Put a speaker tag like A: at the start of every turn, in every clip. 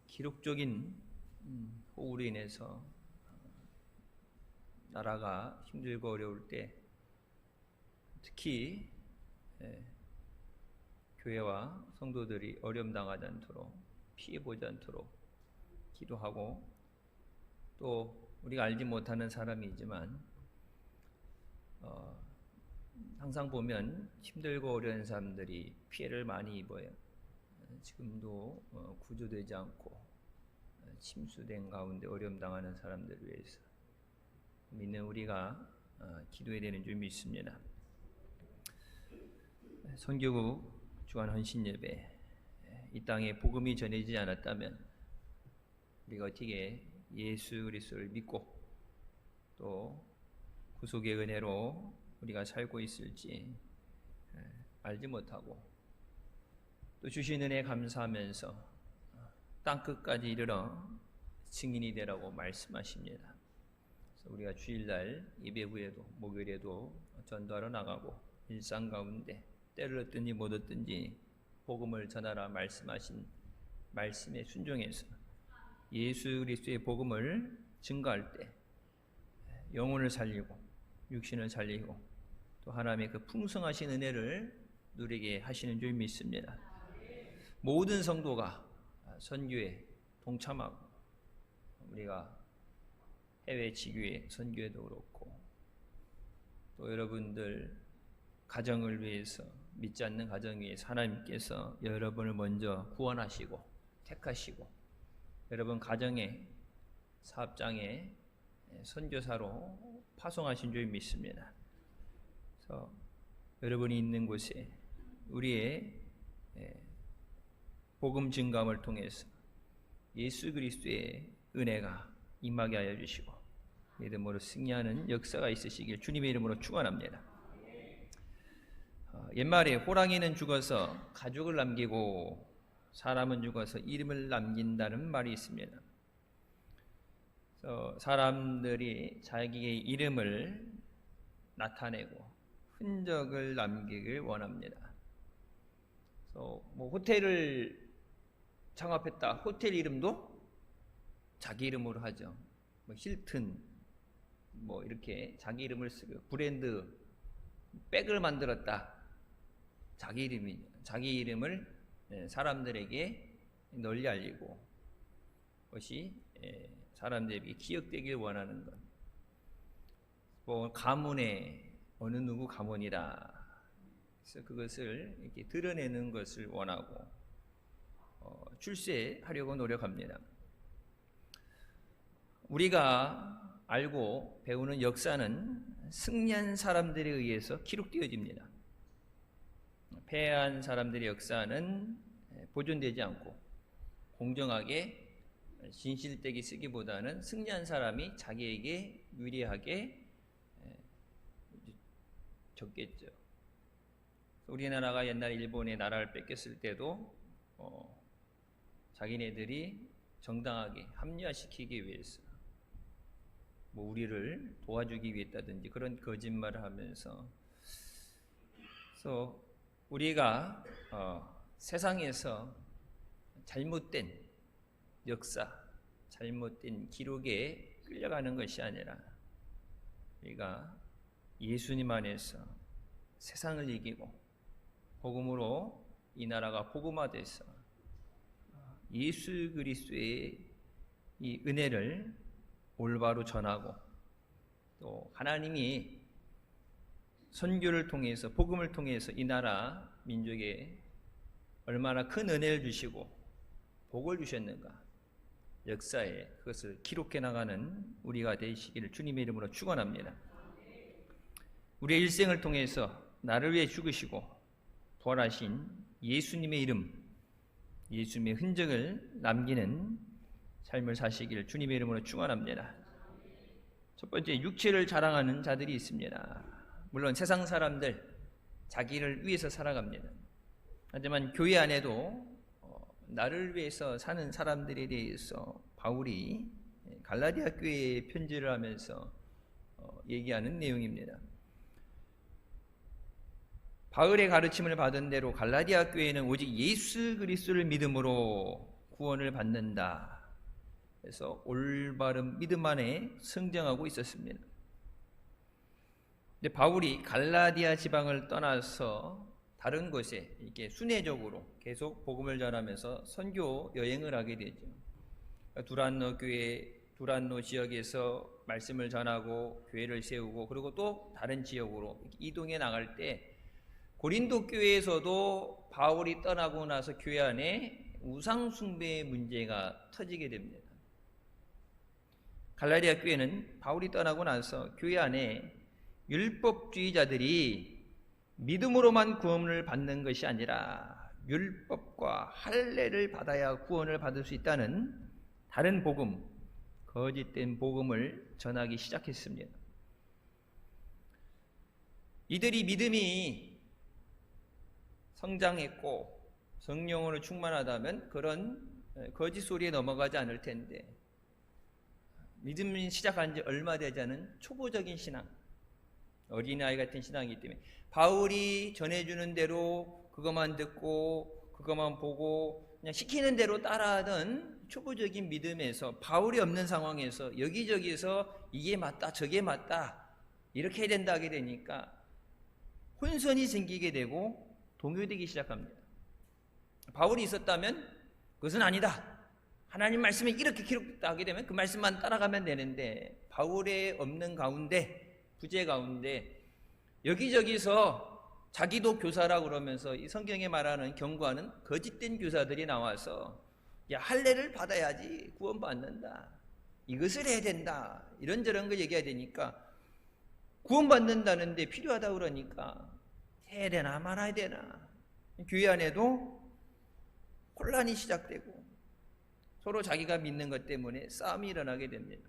A: 기록적인 호우로 인해서 나라가 힘들고 어려울 때 특히 교회와 성도들이 어려움 당하지 않도록 피해 보지 않도록 기도하고, 또 우리가 알지 못하는 사람이지만 항상 보면 힘들고 어려운 사람들이 피해를 많이 입어요. 지금도 구조되지 않고 침수된 가운데 어려움 당하는 사람들을 위해서 믿는 우리가 기도해야 되는 줄 믿습니다. 선교국 주간 헌신 예배, 이 땅에 복음이 전해지지 않았다면 우리가 어떻게 예수 그리스도를 믿고 또 구속의 은혜로 우리가 살고 있을지 알지 못하고, 또 주신 은혜에 감사하면서 땅끝까지 이르러 증인이 되라고 말씀하십니다. 그래서 우리가 주일날 예배 후에도 목요일에도 전도하러 나가고 일상 가운데 때를 얻든지 못 얻든지 복음을 전하라 말씀하신 말씀에 순종해서 예수 그리스도의 복음을 증거할 때 영혼을 살리고 육신을 살리고 또 하나님의 그 풍성하신 은혜를 누리게 하시는 줄 믿습니다. 모든 성도가 선교에 동참하고, 우리가 해외 지교회 선교회도 그렇고, 또 여러분들 가정을 위해서, 믿지 않는 가정 위해서 하나님께서 여러분을 먼저 구원하시고 택하시고 여러분 가정에 사업장에 선교사로 파송하신 줄 믿습니다. 그래서 여러분이 있는 곳에 우리의 복음 증감을 통해서 예수 그리스도의 은혜가 임하게 하여 주시고 믿음으로 승리하는 역사가 있으시길 주님의 이름으로 축원합니다. 옛말에 호랑이는 죽어서 가죽을 남기고 사람은 죽어서 이름을 남긴다는 말이 있습니다. 그래서 사람들이 자기의 이름을 나타내고 흔적을 남기길 원합니다. 그래서 호텔을 창업했다, 호텔 이름도 자기 이름으로 하죠. 힐튼 이렇게 자기 이름을 쓰고, 브랜드 백을 만들었다, 자기 이름을 사람들에게 널리 알리고 그것이 사람들에게 기억되길 원하는 것. 가문의 어느 누구 가문이다, 그래서 그것을 이렇게 드러내는 것을 원하고 출세하려고 노력합니다. 우리가 알고 배우는 역사는 승리한 사람들에 의해서 기록되어집니다. 패한 사람들의 역사는 보존되지 않고 공정하게 진실되게 쓰기보다는 승리한 사람이 자기에게 유리하게 적겠죠. 우리나라가 옛날에 일본의 나라를 뺏겼을 때도 자기네들이 정당하게 합리화시키기 위해서 우리를 도와주기 위해다든지 그런 거짓말을 하면서, 그래서 우리가 세상에서 잘못된 역사, 잘못된 기록에 끌려가는 것이 아니라 우리가 예수님 안에서 세상을 이기고 복음으로 이 나라가 복음화돼서 예수 그리스도의 이 은혜를 올바로 전하고, 또 하나님이 선교를 통해서 복음을 통해서 이 나라 민족에 얼마나 큰 은혜를 주시고 복을 주셨는가, 역사에 그것을 기록해 나가는 우리가 되시기를 주님의 이름으로 축원합니다. 우리의 일생을 통해서 나를 위해 죽으시고 부활하신 예수님의 이름, 예수님의 흔적을 남기는 삶을 사시기를 주님의 이름으로 축원합니다. 첫 번째, 육체를 자랑하는 자들이 있습니다. 물론 세상 사람들 자기를 위해서 살아갑니다. 하지만 교회 안에도 나를 위해서 사는 사람들에 대해서 바울이 갈라디아 교회에 편지를 하면서 얘기하는 내용입니다. 바울의 가르침을 받은 대로 갈라디아 교회는 오직 예수 그리스도를 믿음으로 구원을 받는다. 그래서 올바른 믿음 안에 성장하고 있었습니다. 근데 바울이 갈라디아 지방을 떠나서 다른 곳에 이렇게 순회적으로 계속 복음을 전하면서 선교 여행을 하게 되죠. 두란노 교회, 두란노 지역에서 말씀을 전하고 교회를 세우고, 그리고 또 다른 지역으로 이동해 나갈 때 고린도 교회에서도 바울이 떠나고 나서 교회 안에 우상 숭배의 문제가 터지게 됩니다. 갈라디아 교회는 바울이 떠나고 나서 교회 안에 율법주의자들이 믿음으로만 구원을 받는 것이 아니라 율법과 할례를 받아야 구원을 받을 수 있다는 다른 복음, 거짓된 복음을 전하기 시작했습니다. 이들이 믿음이 성장했고 성령으로 충만하다면 그런 거짓 소리에 넘어가지 않을 텐데, 믿음이 시작한 지 얼마 되지 않은 초보적인 신앙, 어린아이 같은 신앙이기 때문에 바울이 전해주는 대로 그것만 듣고 그것만 보고 그냥 시키는 대로 따라하던 초보적인 믿음에서, 바울이 없는 상황에서 여기저기서 이게 맞다 저게 맞다 이렇게 해야 된다 하게 되니까 혼선이 생기게 되고 동요되기 시작합니다. 바울이 있었다면 그것은 아니다, 하나님 말씀이 이렇게 기록됐다 하게 되면 그 말씀만 따라가면 되는데, 바울의 없는 가운데, 부재 가운데 여기저기서 자기도 교사라고 그러면서 이 성경에 말하는 경고하는 거짓된 교사들이 나와서 야, 할례를 받아야지 구원받는다, 이것을 해야 된다, 이런저런 거 얘기해야 되니까, 구원받는다는데 필요하다고 그러니까 해야 되나 말아야 되나, 교회 안에도 혼란이 시작되고 서로 자기가 믿는 것 때문에 싸움이 일어나게 됩니다.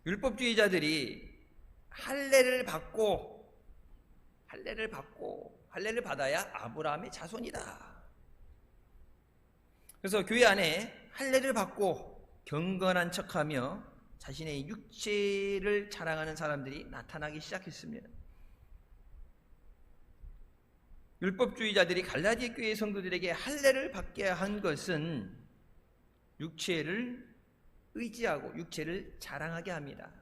A: 율법주의자들이 할례를 받아야 아브라함의 자손이다. 그래서 교회 안에 할례를 받고 경건한 척하며 자신의 육체를 자랑하는 사람들이 나타나기 시작했습니다. 율법주의자들이 갈라디아 교회 성도들에게 할례를 받게 한 것은 육체를 의지하고 육체를 자랑하게 합니다.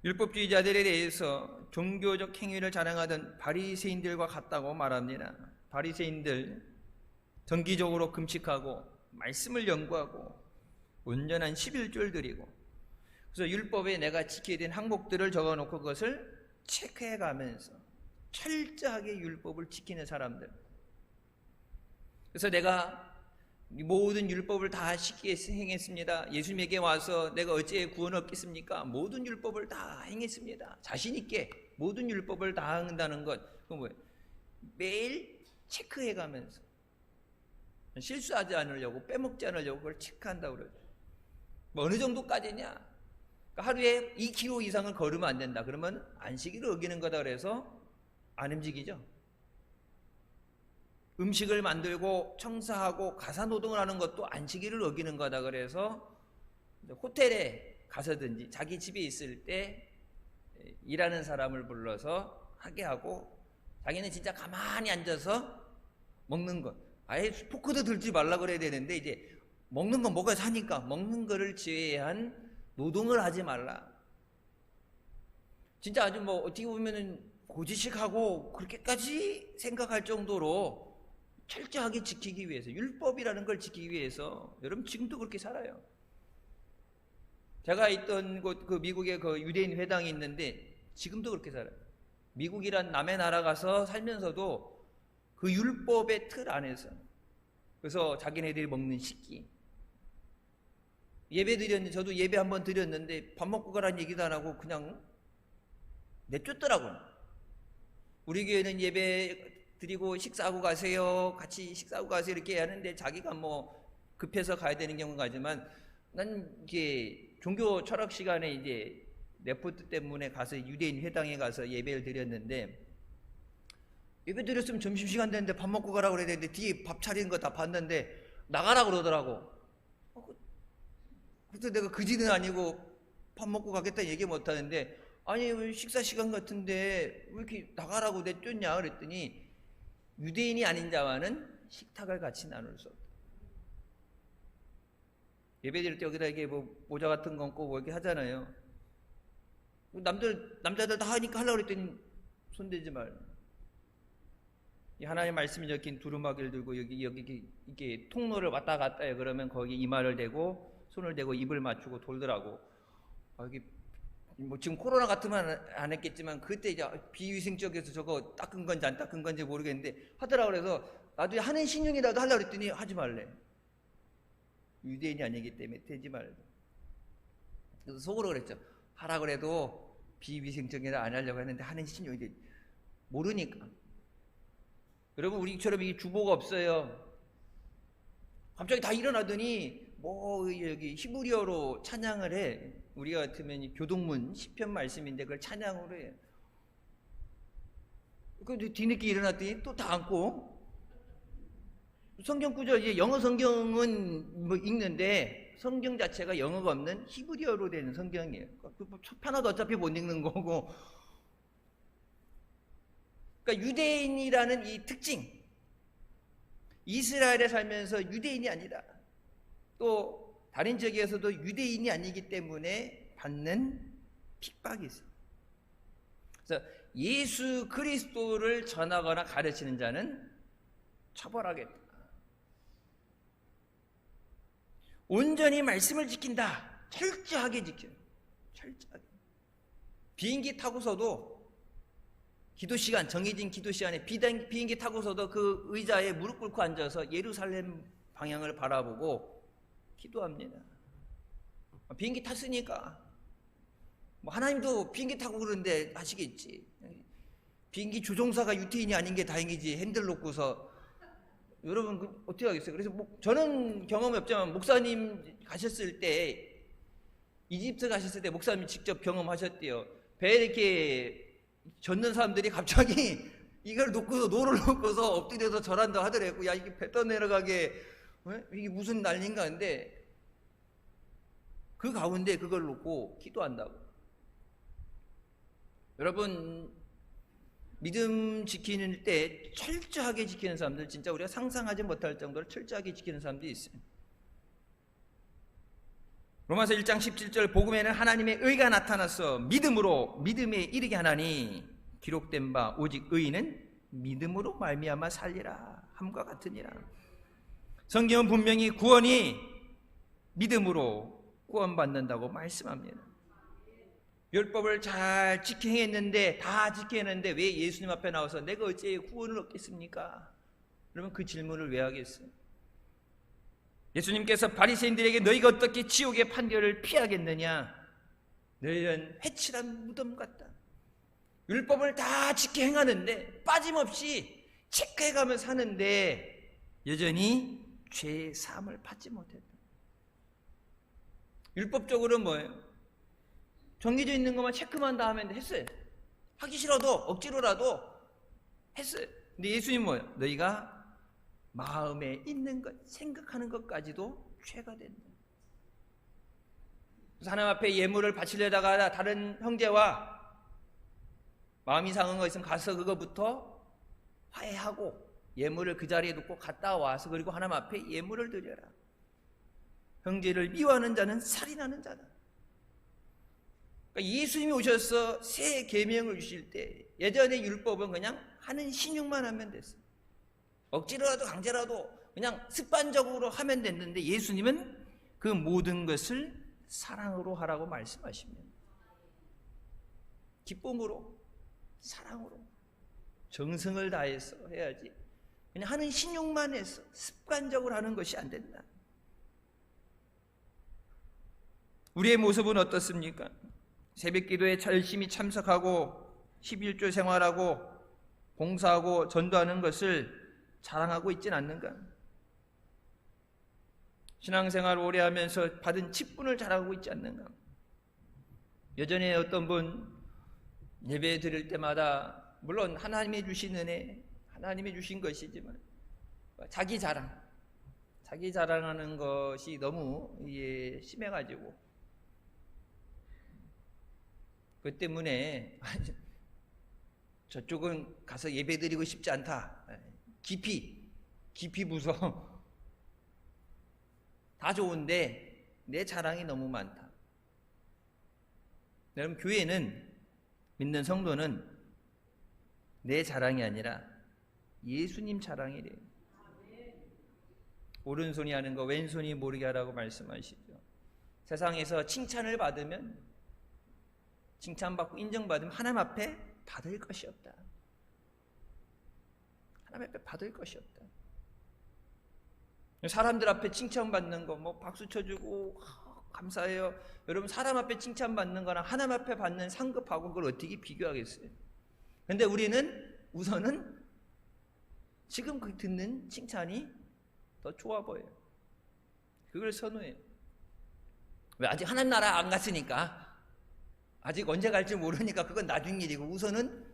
A: 율법주의자들에 대해서 종교적 행위를 자랑하던 바리새인들과 같다고 말합니다. 바리새인들 정기적으로 금식하고 말씀을 연구하고 온전한 11조를 드리고, 그래서 율법에 내가 지켜야 되는 항목들을 적어놓고 그것을 체크해가면서 철저하게 율법을 지키는 사람들. 그래서 내가 모든 율법을 다 행했습니다. 예수님에게 와서 내가 어찌 구원을 얻겠습니까? 모든 율법을 다 행했습니다. 자신 있게 모든 율법을 다 한다는 것, 그건 뭐예요? 매일 체크해가면서 실수하지 않으려고, 빼먹지 않으려고 그걸 체크한다고 그러죠. 뭐 어느 정도까지냐? 그러니까 하루에 2km 이상을 걸으면 안 된다. 그러면 안식일을 어기는 거다 그래서 안 움직이죠. 음식을 만들고 청소하고 가사노동을 하는 것도 안식일을 어기는 거다 그래서 호텔에 가서든지 자기 집에 있을 때 일하는 사람을 불러서 하게 하고, 자기는 진짜 가만히 앉아서 먹는 것, 아예 포크도 들지 말라 그래야 되는데 이제 먹는 건 먹어야 사니까 먹는 거를 제외한 노동을 하지 말라. 진짜 아주 뭐 어떻게 보면은 고지식하고 그렇게까지 생각할 정도로 철저하게 지키기 위해서, 율법이라는 걸 지키기 위해서 여러분 지금도 그렇게 살아요. 제가 있던 곳, 그 미국에 그 유대인 회당이 있는데 지금도 그렇게 살아요. 미국이란 남의 나라 가서 살면서도 그 율법의 틀 안에서, 그래서 자기네들이 먹는 식기, 예배 드렸는데, 저도 예배 한번 드렸는데 밥 먹고 가라는 얘기도 안 하고 그냥 내쫓더라고요. 우리 교회는 예배 드리고 식사하고 가세요, 같이 식사하고 가세요 이렇게 하는데 자기가 뭐 급해서 가야 되는 경우가 있지만, 난 이게 종교 철학 시간에 이제 레포트 때문에 가서 유대인 회당에 가서 예배를 드렸는데, 예배 드렸으면 점심시간 됐는데 밥 먹고 가라고 그래야 되는데 뒤에 밥 차리는 거 다 봤는데 나가라 그러더라고. 그래서 내가 그지는 아니고 밥 먹고 가겠다 얘기 못 하는데, 아니 식사 시간 같은데 왜 이렇게 나가라고 내쫓냐 그랬더니, 유대인이 아닌 자와는 식탁을 같이 나눌 수 없다. 예배드릴 때 여기다 이게 뭐 모자 같은 거 얹고 뭐 이렇게 하잖아요. 남자들 다 하니까 하려고 그랬더니 손대지 말. 이 하나님의 말씀이 적힌 두루마기를 들고 여기 이게 통로를 왔다 갔다 해. 그러면 거기 이마를 대고 손을 대고 입을 맞추고 돌더라고. 여기 뭐 지금 코로나 같으면 안 했겠지만 그때 이제 비위생적에서 저거 닦은 건지 안 닦은 건지 모르겠는데 하더라고. 그래서 나도 하는 신용이라도 하려고 그랬더니 하지 말래. 유대인이 아니기 때문에 되지 말래. 그래서 속으로 그랬죠. 하라 그래도 비위생적이라 안 하려고 했는데 하는 신용이 모르니까. 여러분 우리처럼 이 주보가 없어요. 갑자기 다 일어나더니 뭐 여기 히브리어로 찬양을 해. 우리가 같으면 이 교동문 시편 말씀인데 그걸 찬양으로 해. 그 뒤늦게 일어났더니 또 다 앉고. 성경 구절 이제 영어 성경은 뭐 읽는데 성경 자체가 영어가 없는 히브리어로 된 성경이에요. 하나도 어차피 못 읽는 거고. 그러니까 유대인이라는 이 특징, 이스라엘에 살면서 유대인이 아니다. 또 다른 지역에서도 유대인이 아니기 때문에 받는 핍박이 있어요. 그래서 예수 그리스도를 전하거나 가르치는 자는 처벌하겠다. 온전히 말씀을 지킨다. 철저하게 지켜요. 철저하게. 비행기 타고서도 기도 시간, 정해진 기도 시간에 비행기 타고서도 그 의자에 무릎 꿇고 앉아서 예루살렘 방향을 바라보고 기도합니다. 비행기 탔으니까 뭐 하나님도 비행기 타고 그러는데 하시겠지. 비행기 조종사가 유태인이 아닌 게 다행이지. 핸들 놓고서 여러분 어떻게 하겠어요? 그래서 저는 경험이 없지만 목사님 가셨을 때 이집트 가셨을 때 목사님이 직접 경험하셨대요. 배에 이렇게 젓는 사람들이 갑자기 이걸 놓고서 노를 놓고서 엎드려서 절한다 하더라고. 야 이게 배 떠내려가게 이게 무슨 난리인가 하는데 그 가운데 그걸 놓고 기도한다고. 여러분 믿음 지키는 때 철저하게 지키는 사람들 진짜 우리가 상상하지 못할 정도로 철저하게 지키는 사람들이 있어요. 로마서 1장 17절 복음에는 하나님의 의가 나타나서 믿음으로 믿음에 이르게 하나니 기록된 바 오직 의인은 믿음으로 말미암아 살리라 함과 같으니라. 성경은 분명히 구원이 믿음으로 구원받는다고 말씀합니다. 율법을 잘 지켜 행했는데 다 지켜 했는데 왜 예수님 앞에 나와서 내가 어찌 구원을 얻겠습니까? 그러면 그 질문을 왜 하겠어요? 예수님께서 바리새인들에게 너희가 어떻게 지옥의 판결을 피하겠느냐? 너희는 회칠한 무덤 같다. 율법을 다 지켜 행하는데 빠짐없이 체크해가며 사는데 여전히 죄의 사함을 받지 못했다. 율법적으로 뭐예요? 정해져 있는 것만 체크만 다 하면 했어요. 하기 싫어도 억지로라도 했어요. 근데 예수님 뭐예요? 너희가 마음에 있는 것, 생각하는 것까지도 죄가 된다. 그래서 하나님 앞에 예물을 바치려다가 다른 형제와 마음이 상한 거 있으면 가서 그거부터 화해하고 예물을 그 자리에 놓고 갔다 와서 그리고 하나님 앞에 예물을 드려라. 형제를 미워하는 자는 살인하는 자다. 그러니까 예수님이 오셔서 새 계명을 주실 때 예전의 율법은 그냥 하는 신용만 하면 됐어요. 억지로라도 강제라도 그냥 습관적으로 하면 됐는데 예수님은 그 모든 것을 사랑으로 하라고 말씀하십니다. 기쁨으로, 사랑으로, 정성을 다해서 해야지 그냥 하는 신용만 해서 습관적으로 하는 것이 안 된다. 우리의 모습은 어떻습니까? 새벽기도에 열심히 참석하고 11조 생활하고 봉사하고 전도하는 것을 자랑하고 있진 않는가? 신앙생활 오래 하면서 받은 직분을 자랑하고 있지 않는가? 예전에 어떤 분 예배 드릴 때마다 물론 하나님이 주신 은혜, 하나님이 주신 것이지만 자기 자랑하는 것이 너무 심해가지고 그 때문에 저쪽은 가서 예배 드리고 싶지 않다. 깊이 깊이 부서. 다 좋은데 내 자랑이 너무 많다. 여러분, 교회는, 믿는 성도는 내 자랑이 아니라 예수님 자랑이래요. 오른손이 하는 거 왼손이 모르게 하라고 말씀하시죠. 세상에서 칭찬을 받으면, 칭찬받고 인정받으면 하나님 앞에 받을 것이 없다. 하나님 앞에 받을 것이 없다. 사람들 앞에 칭찬받는 거, 뭐 박수 쳐주고 감사해요. 여러분, 사람 앞에 칭찬받는 거랑 하나님 앞에 받는 상급하고 그걸 어떻게 비교하겠어요? 근데 우리는 우선은 지금 그 듣는 칭찬이 더 좋아 보여요. 그걸 선호해요. 왜? 아직 하나님 나라 안 갔으니까, 아직 언제 갈지 모르니까 그건 나중 일이고, 우선은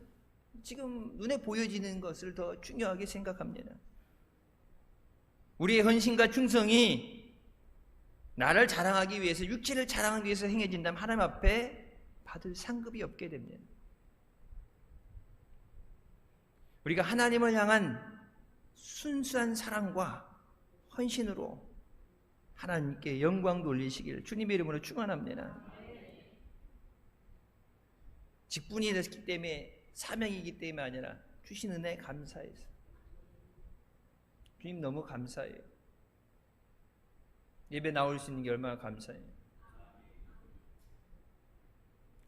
A: 지금 눈에 보여지는 것을 더 중요하게 생각합니다. 우리의 헌신과 충성이 나를 자랑하기 위해서, 육체를 자랑하기 위해서 행해진다면 하나님 앞에 받을 상급이 없게 됩니다. 우리가 하나님을 향한 순수한 사랑과 헌신으로 하나님께 영광 돌리시길 주님의 이름으로 축원합니다. 직분이 됐기 때문에, 사명이기 때문에 아니라 주신 은혜에 감사해서. 주님 너무 감사해요. 예배 나올 수 있는 게 얼마나 감사해요.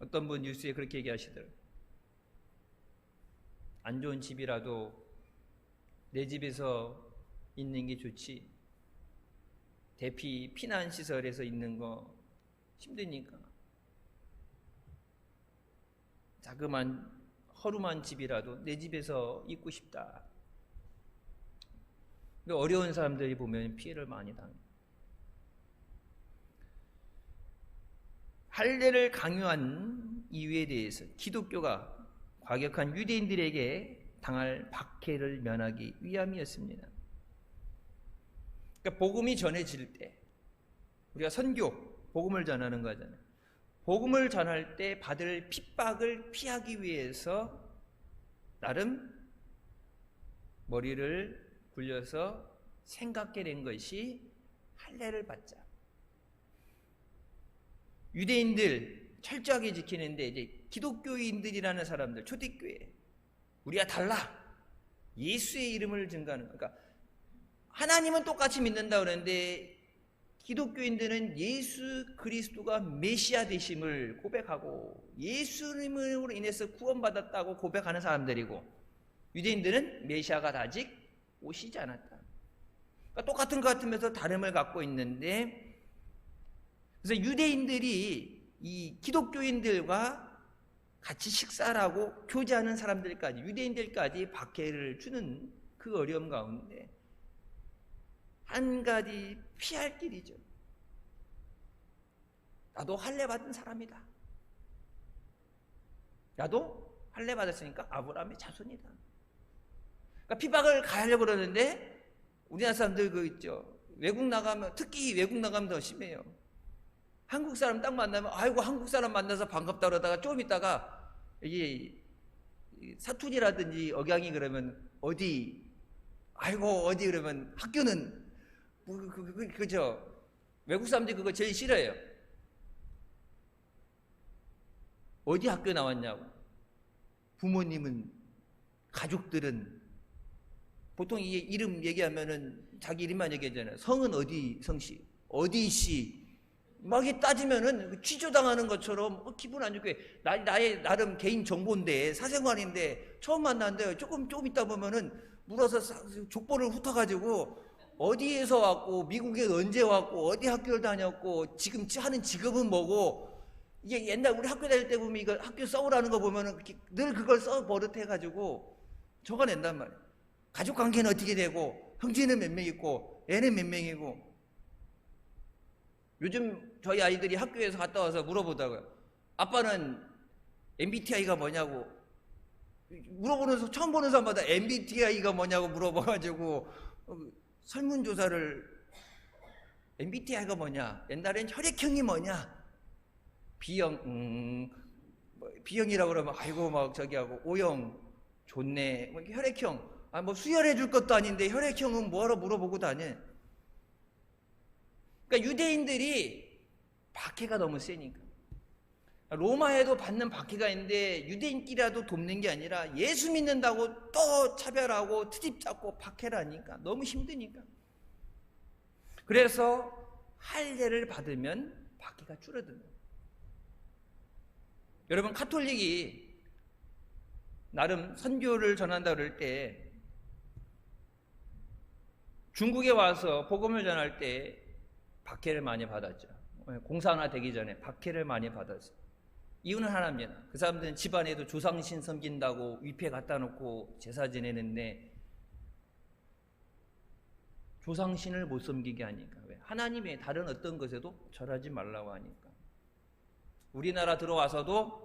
A: 어떤 분 뉴스에 그렇게 얘기하시더라고요. 안 좋은 집이라도 내 집에서 있는 게 좋지, 대피 피난시설에서 있는 거 힘드니까 자그만 허름한 집이라도 내 집에서 있고 싶다. 어려운 사람들이 보면 피해를 많이 당해요. 할례를 강요한 이유에 대해서 기독교가 과격한 유대인들에게 당할 박해를 면하기 위함이었습니다. 그러니까 복음이 전해질 때, 우리가 선교, 복음을 전하는 거잖아요. 복음을 전할 때 받을 핍박을 피하기 위해서 나름 머리를 굴려서 생각해낸 것이 할례를 받자. 유대인들 철저하게 지키는데, 이제 기독교인들이라는 사람들, 초대교회, 우리가 달라, 예수의 이름을 증거하는, 그러니까 하나님은 똑같이 믿는다 그러는데 기독교인들은 예수 그리스도가 메시아 되심을 고백하고 예수님으로 인해서 구원받았다고 고백하는 사람들이고, 유대인들은 메시아가 아직 오시지 않았다. 그러니까 똑같은 것 같으면서 다름을 갖고 있는데, 그래서 유대인들이 이 기독교인들과 같이 식사를 하고 교제하는 사람들까지, 유대인들까지 박해를 주는 그 어려움 가운데 한 가지 피할 길이죠. 나도 할례 받은 사람이다. 나도 할례 받았으니까 아브라함의 자손이다. 그러니까 핍박을 가하려고 그러는데, 우리나라 사람들 그 있죠. 외국 나가면, 특히 외국 나가면 더 심해요. 한국 사람 딱 만나면 아이고 한국 사람 만나서 반갑다 그러다가 좀 있다가 이게 사투리라든지 억양이 그러면 어디, 아이고 어디 그러면 학교는 그죠. 외국 사람들이 그거 제일 싫어해요. 어디 학교 나왔냐고. 부모님은, 가족들은 보통 이게 이름 얘기하면은 자기 이름만 얘기하잖아요. 성은 어디 성씨, 어디 씨, 막 이렇게 따지면은 취조당하는 것처럼 기분 안 좋게, 나의 나름 개인 정보인데, 사생활인데, 처음 만났는데 조금 있다 보면은 물어서 족보를 훑어가지고 어디에서 왔고, 미국에 언제 왔고, 어디 학교를 다녔고, 지금 하는 직업은 뭐고, 이게 옛날 우리 학교 다닐 때 보면 이거 학교 써오라는 거 보면은 늘 그걸 써 버릇해가지고 적어낸단 말이에요. 가족 관계는 어떻게 되고, 형제는 몇 명 있고, 애는 몇 명이고. 요즘 저희 아이들이 학교에서 갔다 와서 물어보다고요. 아빠는 MBTI가 뭐냐고 물어보는, 처음 보는 사람마다 MBTI가 뭐냐고 물어봐가지고 설문조사를, MBTI가 뭐냐, 옛날엔 혈액형이 뭐냐, B형, B형이라고 그러면 아이고 막 저기 하고, O형 좋네, 뭐 혈액형, 뭐 수혈해 줄 것도 아닌데 혈액형은 뭐하러 물어보고 다녀. 그러니까 유대인들이 박해가 너무 세니까. 로마에도 받는 박해가 있는데 유대인끼리라도 돕는 게 아니라 예수 믿는다고 또 차별하고 트집 잡고 박해를 하니까 너무 힘드니까. 그래서 할례를 받으면 박해가 줄어든다. 여러분, 가톨릭이 나름 선교를 전한다 그럴 때 중국에 와서 복음을 전할 때 박해를 많이 받았죠. 공산화 되기 전에 박해를 많이 받았어요. 이유는 하나입니다. 그 사람들은 집안에도 조상신 섬긴다고 위패 갖다 놓고 제사 지내는데 조상신을 못 섬기게 하니까. 왜? 하나님의 다른 어떤 것에도 절하지 말라고 하니까. 우리나라 들어와서도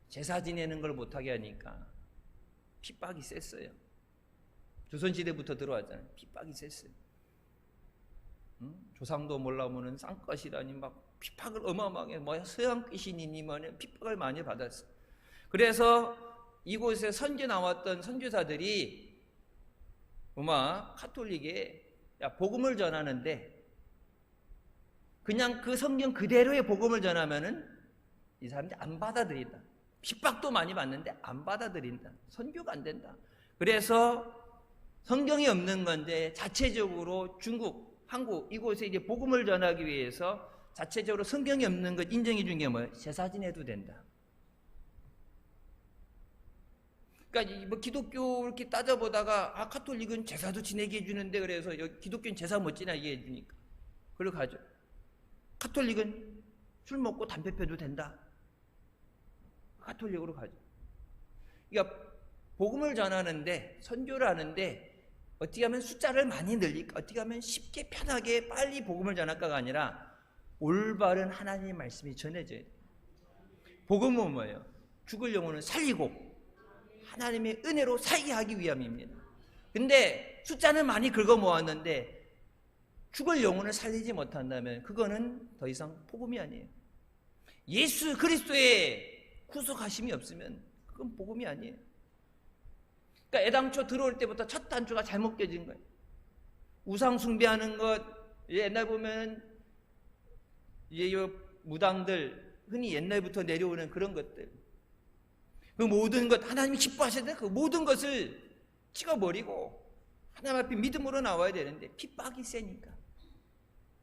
A: 제사 지내는 걸 못하게 하니까 핍박이 셌어요. 조선시대부터 들어왔잖아요. 핍박이 셌어요. 조상도 몰라오면 쌍것이라니 막 핍박을 어마어마하게, 서양 귀신이니 뭐니 핍박을 많이 받았어요. 그래서 이곳에 선교 나왔던 선교사들이 로마 카톨릭에 복음을 전하는데 그냥 그 성경 그대로의 복음을 전하면은 이 사람들이 안 받아들인다. 핍박도 많이 받는데 안 받아들인다. 선교가 안 된다. 그래서 성경이 없는 건데 자체적으로 중국, 한국 이곳에 이제 복음을 전하기 위해서 자체적으로 성경이 없는 것 인정해 준 게 뭐예요? 제사 지내도 된다. 그러니까 뭐 기독교 이렇게 따져보다가 카톨릭은 제사도 지내게 해주는데 그래서 여기 기독교는 제사 못 지내게 해주니까 그걸 가죠. 카톨릭은 술 먹고 담배 펴도 된다. 카톨릭으로 가죠. 그러니까 복음을 전하는데 선교를 하는데 어떻게 하면 숫자를 많이 늘릴까? 어떻게 하면 쉽게 편하게 빨리 복음을 전할까가 아니라 올바른 하나님의 말씀이 전해져야 돼요. 복음은 뭐예요? 죽을 영혼을 살리고 하나님의 은혜로 살게 하기 위함입니다. 근데 숫자는 많이 긁어 모았는데 죽을 영혼을 살리지 못한다면 그거는 더 이상 복음이 아니에요. 예수 그리스도의 구속하심이 없으면 그건 복음이 아니에요. 그러니까 애당초 들어올 때부터 첫 단추가 잘못 껴진 거예요. 우상 숭배하는 것, 옛날 보면 이제 무당들 흔히 옛날부터 내려오는 그런 것들, 그 모든 것 하나님이 기뻐하시는데 그 모든 것을 찍어버리고 하나님 앞에 믿음으로 나와야 되는데 핍박이 세니까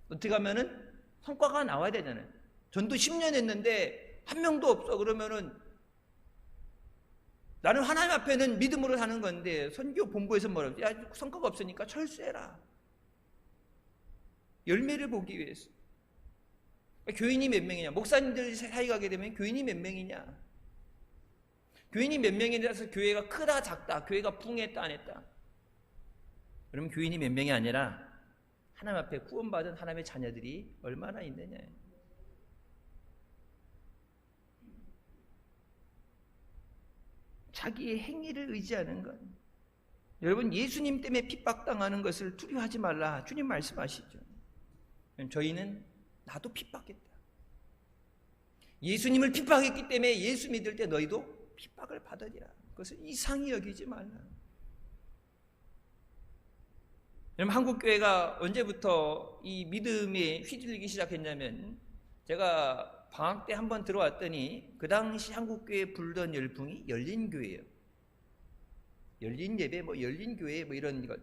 A: 어떻게 하면은 성과가 나와야 되잖아요. 전도 10년 했는데 한 명도 없어. 그러면은 나는 하나님 앞에는 믿음으로 사는 건데 선교 본부에서 뭐라고? 야, 성과가 없으니까 철수해라. 열매를 보기 위해서. 교인이 몇 명이냐? 목사님들 사이 가게 되면 교인이 몇 명이냐? 교인이 몇 명이라서 교회가 크다 작다, 교회가 붕했다 안 했다. 그러면 교인이 몇 명이 아니라 하나님 앞에 구원받은 하나님의 자녀들이 얼마나 있느냐. 자기의 행위를 의지하는 것. 여러분, 예수님 때문에 핍박당하는 것을 두려워하지 말라. 주님 말씀하시죠. 저희는 나도 핍박했다. 예수님을 핍박했기 때문에 예수 믿을 때 너희도 핍박을 받으리라. 그것을 이상히 여기지 말라. 여러분, 한국교회가 언제부터 이 믿음에 휘둘리기 시작했냐면 제가 방학 때 한번 들어왔더니 그 당시 한국교회 불던 열풍이 열린교회예요. 열린예배, 열린교회 이런 것.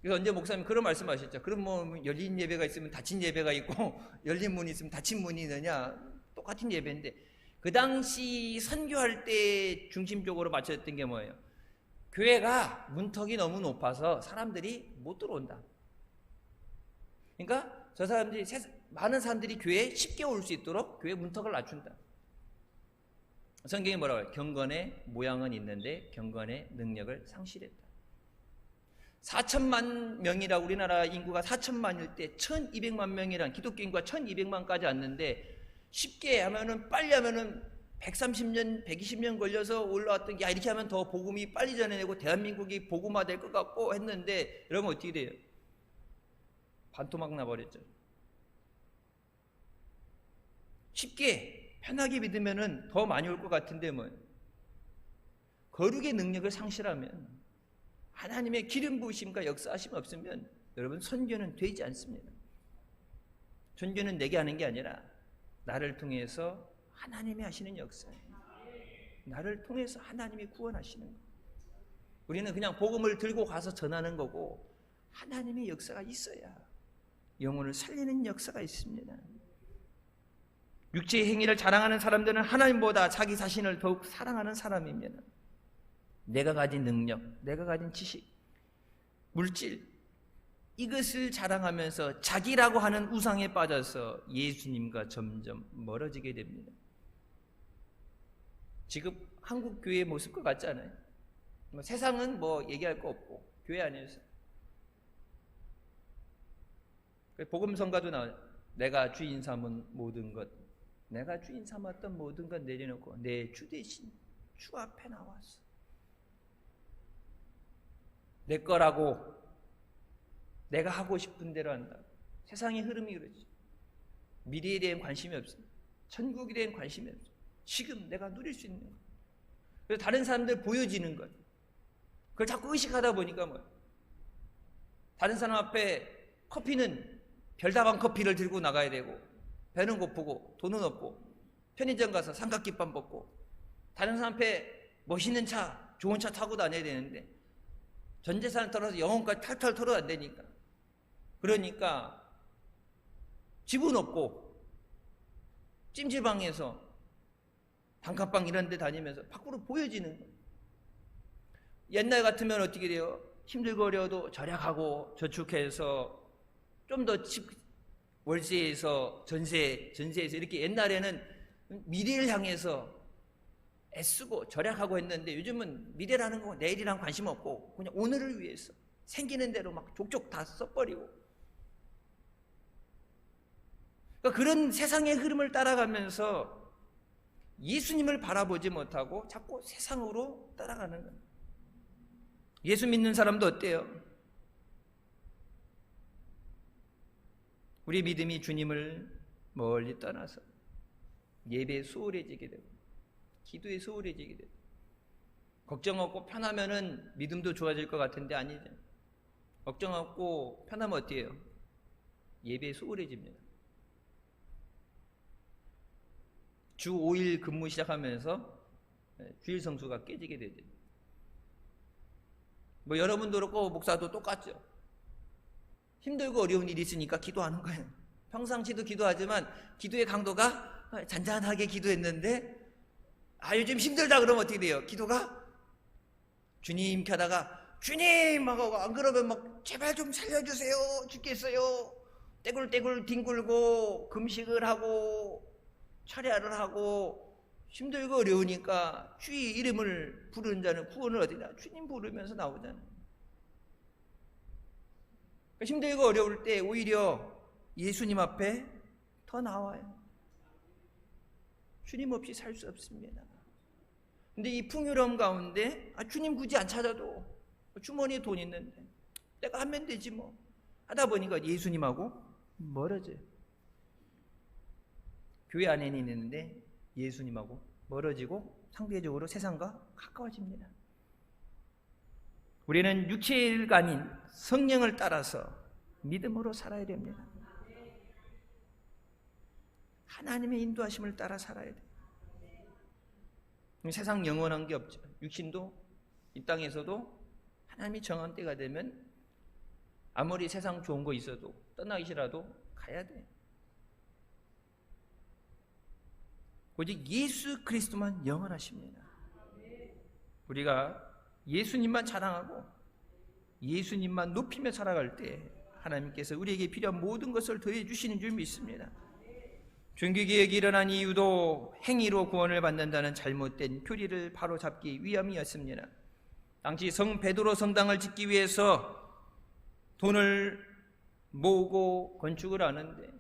A: 그래서 언제 목사님 그런 말씀하셨죠. 그럼 뭐 열린 예배가 있으면 닫힌 예배가 있고 열린 문이 있으면 닫힌 문이 있느냐. 똑같은 예배인데 그 당시 선교할 때 중심적으로 맞췄던 게 뭐예요? 교회가 문턱이 너무 높아서 사람들이 못 들어온다. 그러니까 저 사람들이 많은 사람들이 교회에 쉽게 올 수 있도록 교회 문턱을 낮춘다. 성경이 뭐라고 해요? 경건의 모양은 있는데 경건의 능력을 상실했다. 4천만 명이라 우리나라 인구가 4천만일 때 1200만 명이란 기독교 인구가 1200만까지 왔는데 쉽게 하면은 빨리 하면은 130년, 120년 걸려서 올라왔던 게 이렇게 하면 더 복음이 빨리 전해내고 대한민국이 복음화 될 것 같고 했는데 여러분 어떻게 돼요? 반토막 나버렸죠. 쉽게 편하게 믿으면은 더 많이 올 것 같은데 뭐 거룩의 능력을 상실하면, 하나님의 기름 부으심과 역사하심 없으면 여러분 선교는 되지 않습니다. 선교는 내게 하는 게 아니라 나를 통해서 하나님이 하시는 역사예요. 나를 통해서 하나님이 구원하시는 거. 우리는 그냥 복음을 들고 가서 전하는 거고, 하나님의 역사가 있어야 영혼을 살리는 역사가 있습니다. 육체의 행위를 자랑하는 사람들은 하나님보다 자기 자신을 더욱 사랑하는 사람입니다. 내가 가진 능력, 내가 가진 지식, 물질, 이것을 자랑하면서 자기라고 하는 우상에 빠져서 예수님과 점점 멀어지게 됩니다. 지금 한국 교회의 모습과 같지 않아요? 세상은 뭐 얘기할 거 없고 교회 안에서 복음 성가도 나와요. 내가 주인 삼은 모든 것, 내가 주인 삼았던 모든 것 내려놓고 내 주 대신 주 앞에 나왔어. 내 거라고 내가 하고 싶은 대로 한다. 세상의 흐름이 그렇지. 미래에 대한 관심이 없어. 천국에 대한 관심이 없어. 지금 내가 누릴 수 있는 것. 그래서 다른 사람들 보여지는 것, 그걸 자꾸 의식하다 보니까 뭐야? 다른 사람 앞에 커피는 별다방 커피를 들고 나가야 되고, 배는 고프고 돈은 없고, 편의점 가서 삼각김밥 먹고, 다른 사람 앞에 멋있는 차, 좋은 차 타고 다녀야 되는데 전 재산을 털어서 영혼까지 탈탈 털어야 안 되니까, 그러니까 집은 없고 찜질방에서 단칸방 이런 데 다니면서 밖으로 보여지는 거예요. 옛날 같으면 어떻게 돼요? 힘들고 어려워도 절약하고 저축해서 좀 더 월세에서 전세에서 이렇게 옛날에는 미래를 향해서 애쓰고 절약하고 했는데, 요즘은 미래라는 거 내일이랑 관심 없고 그냥 오늘을 위해서 생기는 대로 막 족족 다 써버리고, 그러니까 그런 세상의 흐름을 따라가면서 예수님을 바라보지 못하고 자꾸 세상으로 따라가는 거예요. 예수 믿는 사람도 어때요? 우리 믿음이 주님을 멀리 떠나서 예배에 소홀해지게 되고 기도에 소홀해지게 되고, 걱정 없고 편하면은 믿음도 좋아질 것 같은데 아니죠. 걱정 없고 편하면 어떻게 해요? 예배에 소홀해집니다. 주 5일 근무 시작하면서 주일 성수가 깨지게 되죠. 뭐 여러분도 그렇고 목사도 똑같죠. 힘들고 어려운 일이 있으니까 기도하는 거예요. 평상시도 기도하지만 기도의 강도가 잔잔하게 기도했는데, 요즘 힘들다 그러면 어떻게 돼요? 기도가 주님 이렇게 하다가 주님 하고, 안 그러면 막 제발 좀 살려주세요, 죽겠어요, 떼굴떼굴 뒹굴고 금식을 하고 철야를 하고, 힘들고 어려우니까 주의 이름을 부르는 자는 구원을 얻으리라. 주님 부르면서 나오잖아요. 힘들고 어려울 때 오히려 예수님 앞에 더 나와요. 주님 없이 살 수 없습니다. 근데 이 풍요로움 가운데 주님 굳이 안 찾아도 주머니에 돈 있는데 내가 하면 되지 뭐 하다 보니까 예수님하고 멀어져요. 교회 안에는 있는데 예수님하고 멀어지고 상대적으로 세상과 가까워집니다. 우리는 육체가 아닌 성령을 따라서 믿음으로 살아야 됩니다. 하나님의 인도하심을 따라 살아야 돼요. 세상 영원한 게 없죠. 육신도 이 땅에서도 하나님이 정한 때가 되면 아무리 세상 좋은 거 있어도 떠나기 싫어도 가야 돼요. 오직 예수 그리스도만 영원하십니다. 우리가 예수님만 자랑하고 예수님만 높이며 살아갈 때 하나님께서 우리에게 필요한 모든 것을 더해 주시는 줄 믿습니다. 종교개혁이 일어난 이유도 행위로 구원을 받는다는 잘못된 교리를 바로잡기 위함이었습니다. 당시 성 베드로 성당을 짓기 위해서 돈을 모으고 건축을 하는데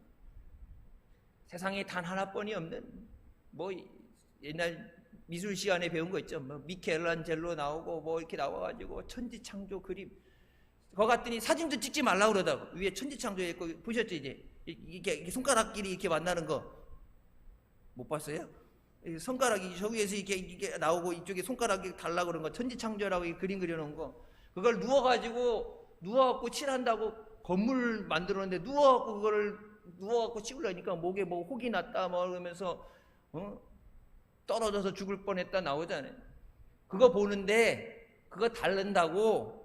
A: 세상에 단 하나뿐이 없는, 뭐 옛날 미술 시간에 배운 거 있죠. 뭐 미켈란젤로 나오고 뭐 이렇게 나와가지고 천지창조 그림. 거 갔더니 사진도 찍지 말라 그러다고. 위에 천지창조 있고 보셨죠? 이제 이게 손가락끼리 이렇게 만나는 거 못 봤어요? 손가락이 저기에서 이게 나오고 이쪽에 손가락이 달라고 그런 거, 천지창조라고 그림 그려놓은 거, 그걸 누워갖고 칠한다고 건물 만들었는데 누워갖고 찍으려니까 목에 뭐 혹이 났다 뭐 그러면서 떨어져서 죽을 뻔했다 나오잖아요. 그거 보는데 그거 다른다고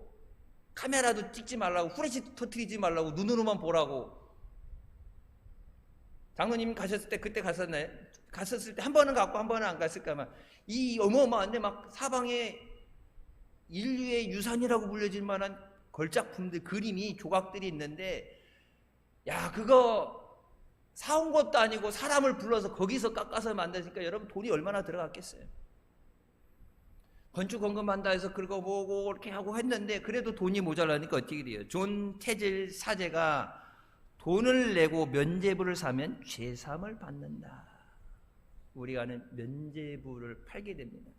A: 카메라도 찍지 말라고, 후레쉬 터뜨리지 말라고, 눈으로만 보라고. 장로님 가셨을 때 그때 갔었나요? 갔었을 때 한 번은 갔고 한 번은 안 갔을까만, 이 어마어마한데 막 사방에 인류의 유산이라고 불려질 만한 걸작품들, 그림이, 조각들이 있는데, 야, 그거 사온 것도 아니고 사람을 불러서 거기서 깎아서 만드니까 여러분 돈이 얼마나 들어갔겠어요? 건축 공급한다 해서 그거 보고 이렇게 하고 했는데 그래도 돈이 모자라니까 어떻게 돼요? 존 테즐 사제가 돈을 내고 면죄부를 사면 죄사함을 받는다. 우리가 아는 면죄부를 팔게 됩니다.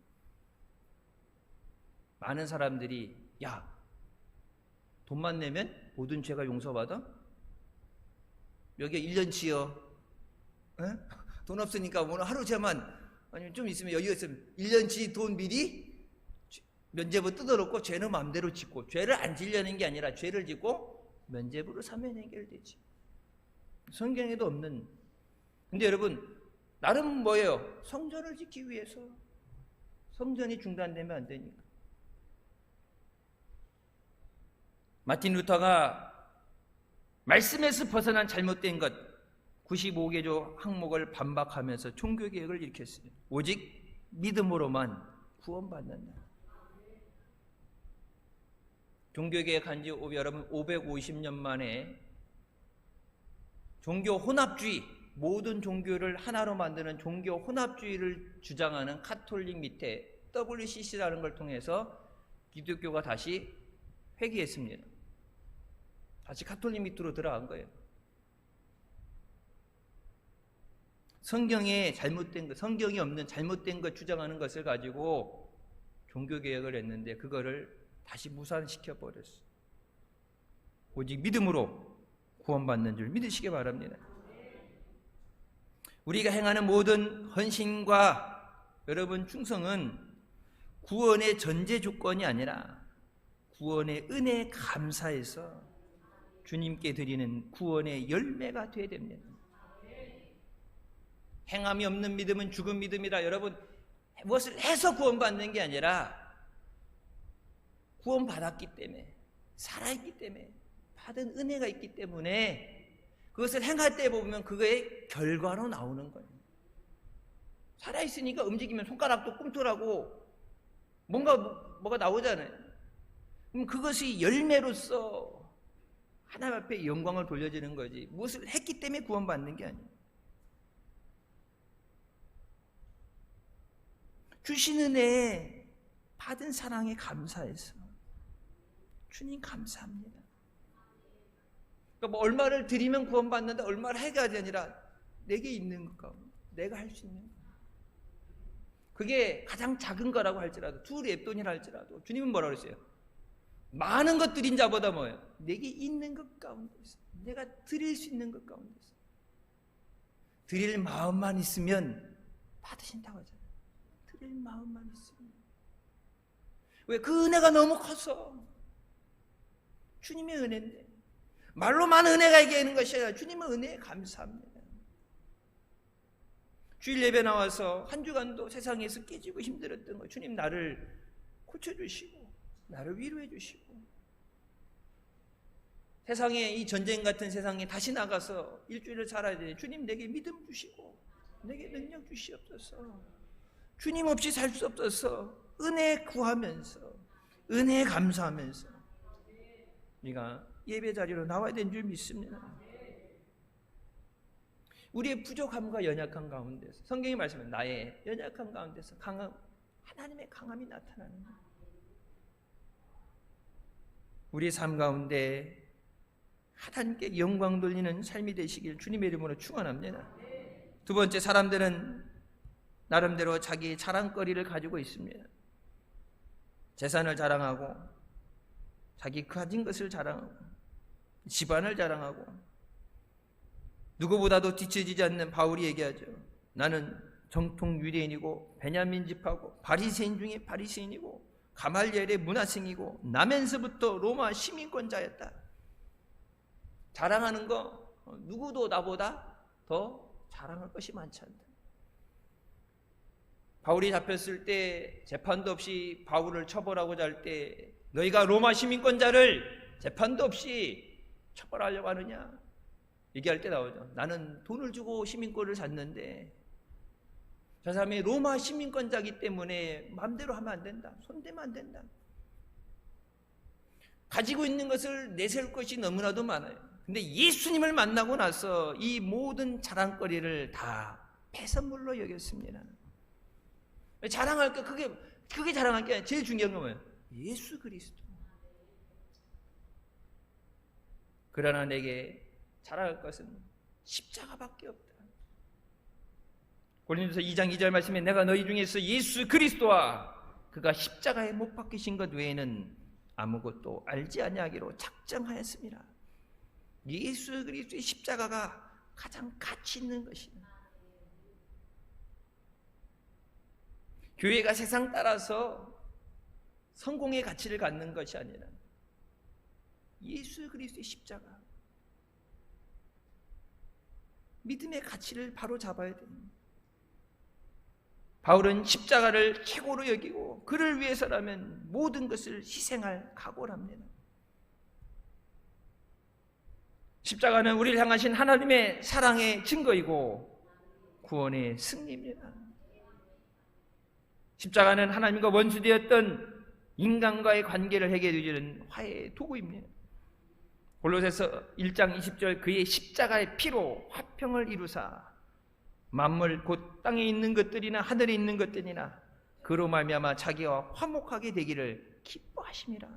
A: 많은 사람들이 야, 돈만 내면 모든 죄가 용서받아? 여기 1년치요. 돈 없으니까 오늘 하루 죄만, 아니면 좀 있으면 여유가 있으면 1년치 돈 미리 면죄부 뜯어놓고 죄는 마음대로 짓고, 죄를 안 지려는 게 아니라 죄를 짓고 면죄부를 사면 해결되지. 성경에도 없는. 근데 여러분, 나름 뭐예요? 성전을 짓기 위해서. 성전이 중단되면 안 되니까. 마틴 루터가 말씀에서 벗어난 잘못된 것 95개조 항목을 반박하면서 종교개혁을 일으켰어요. 오직 믿음으로만 구원받는다. 종교개혁한 지 여러분 550년 만에 종교 혼합주의, 모든 종교를 하나로 만드는 종교 혼합주의를 주장하는 카톨릭 밑에 WCC라는 걸 통해서 기독교가 다시 회귀했습니다. 다시 카톨릭 밑으로 들어간 거예요. 성경에 잘못된 것, 성경이 없는 잘못된 것 주장하는 것을 가지고 종교개혁을 했는데 그거를 다시 무산시켜 버렸어요. 오직 믿음으로 구원받는 줄 믿으시기 바랍니다. 우리가 행하는 모든 헌신과 여러분 충성은 구원의 전제 조건이 아니라 구원의 은혜에 감사해서 주님께 드리는 구원의 열매가 되어야 됩니다. 행함이 없는 믿음은 죽은 믿음이라. 여러분, 무엇을 해서 구원받는 게 아니라 구원받았기 때문에, 살아있기 때문에, 받은 은혜가 있기 때문에 그것을 행할 때 보면 그거의 결과로 나오는 거예요. 살아있으니까 움직이면 손가락도 꿈틀하고 뭐가 나오잖아요. 그럼 그것이 열매로서 하나님 앞에 영광을 돌려주는 거지, 무엇을 했기 때문에 구원받는 게 아니에요. 주신 은혜에 받은 사랑에 감사해서 주님 감사합니다. 그러니까 뭐 얼마를 드리면 구원받는다, 얼마를 해가 아니라 내게 있는 것 가운데 내가 할 수 있는 것, 그게 가장 작은 거라고 할지라도, 두 랩돈이라 할지라도 주님은 뭐라고 그랬어요? 많은 것 드린 자보다 뭐예요? 내게 있는 것 가운데서, 내가 드릴 수 있는 것 가운데서 드릴 마음만 있으면 받으신다고 하잖아요. 드릴 마음만 있으면. 왜? 그 은혜가 너무 커서. 주님의 은혜인데 말로만 은혜가 얘기하는 것이 아니라 주님의 은혜에 감사합니다. 주일 예배 나와서 한 주간도 세상에서 깨지고 힘들었던 거 주님 나를 고쳐주시고 나를 위로해 주시고, 세상에, 이 전쟁 같은 세상에 다시 나가서 일주일을 살아야 되니 주님 내게 믿음 주시고 내게 능력 주시옵소서. 주님 없이 살 수 없어서 은혜 구하면서 은혜에 감사하면서 우리가 예배 자리로 나와야 되는 줄 믿습니다. 우리의 부족함과 연약한 가운데서, 성경이 말씀은 나의 연약한 가운데서 하나님의 강함이 나타나는 거예요. 우리의 삶 가운데 하나님께 영광 돌리는 삶이 되시길 주님의 이름으로 축원합니다. 두 번째, 사람들은 나름대로 자기 자랑거리를 가지고 있습니다. 재산을 자랑하고, 자기 가진 것을 자랑하고, 집안을 자랑하고, 누구보다도 뒤처지지 않는 바울이 얘기하죠. 나는 정통 유대인이고 베냐민 집하고 바리새인 중에 바리새인이고 가말리엘의 문화생이고 나면서부터 로마 시민권자였다. 자랑하는 거 누구도 나보다 더 자랑할 것이 많지 않다. 바울이 잡혔을 때 재판도 없이 바울을 처벌하고자 할 때 너희가 로마 시민권자를 재판도 없이 처벌하려고 하느냐 얘기할 때 나오죠. 나는 돈을 주고 시민권을 샀는데 저 사람이 로마 시민권자이기 때문에 마음대로 하면 안 된다. 손대면 안 된다. 가지고 있는 것을 내세울 것이 너무나도 많아요. 근데 예수님을 만나고 나서 이 모든 자랑거리를 다 폐선물로 여겼습니다. 자랑할 거 그게 자랑할 게 아니라 제일 중요한 건 뭐예요? 예수 그리스도. 그러나 내게 자랑할 것은 십자가밖에 없다. 고린도서 2장 2절 말씀에 내가 너희 중에서 예수 그리스도와 그가 십자가에 못 박히신 것 외에는 아무것도 알지 아니하기로 작정하였습니다. 예수 그리스도의 십자가가 가장 가치 있는 것입니다. 교회가 세상 따라서 성공의 가치를 갖는 것이 아니라 예수 그리스도의 십자가, 믿음의 가치를 바로 잡아야 됩니다. 바울은 십자가를 최고로 여기고 그를 위해서라면 모든 것을 희생할 각오를 합니다. 십자가는 우리를 향하신 하나님의 사랑의 증거이고 구원의 승리입니다. 십자가는 하나님과 원수되었던 인간과의 관계를 해결해 주는 화해의 도구입니다. 골로새서 1장 20절 그의 십자가의 피로 화평을 이루사 만물 곧 땅에 있는 것들이나 하늘에 있는 것들이나 그로 말미암아 자기와 화목하게 되기를 기뻐하심이라.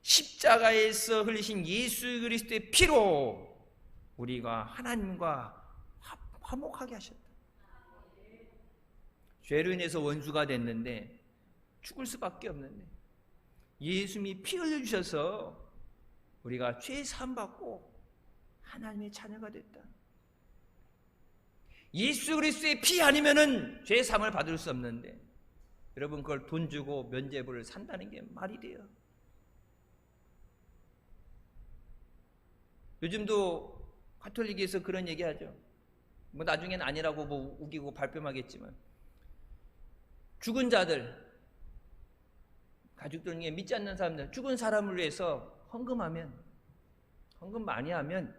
A: 십자가에서 흘리신 예수 그리스도의 피로 우리가 하나님과 화목하게 하셨다. 죄로 인해서 원수가 됐는데 죽을 수밖에 없는데 예수님이 피 흘려주셔서 우리가 죄 사함 받고 하나님의 자녀가 됐다. 예수 그리스도의 피 아니면은 죄 사함을 받을 수 없는데 여러분 그걸 돈 주고 면죄부를 산다는 게 말이 돼요? 요즘도 가톨릭에서 그런 얘기하죠. 뭐 나중엔 아니라고 뭐 우기고 발뺌하겠지만 죽은 자들, 가족들 중에 믿지 않는 사람들, 죽은 사람을 위해서 헌금 많이 하면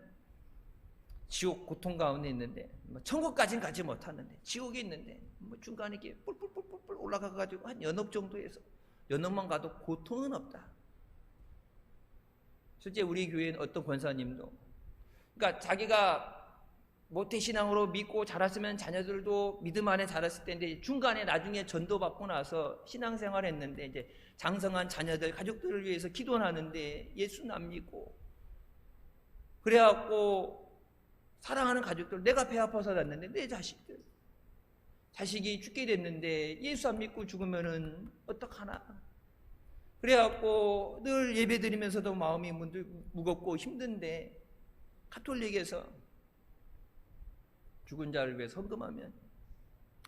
A: 지옥 고통 가운데 있는데 천국까지는 가지 못하는데 지옥에 있는데 뭐 중간에 이렇게 뿔뿔뿔뿔 올라가가지고 한 연옥 정도에서 연옥만 가도 고통은 없다. 실제 우리 교회는 어떤 권사님도 그러니까 자기가 모태신앙으로 믿고 자랐으면 자녀들도 믿음 안에 자랐을 텐데 중간에 나중에 전도받고 나서 신앙생활 했는데 이제 장성한 자녀들 가족들을 위해서 기도하는데 예수는 안 믿고 그래갖고 사랑하는 가족들 내가 배 아파서 났는데 내 자식이 죽게 됐는데 예수 안 믿고 죽으면은 어떡하나. 그래갖고 늘 예배 드리면서도 마음이 무겁고 힘든데 가톨릭에서 죽은 자를 위해서 헌금하면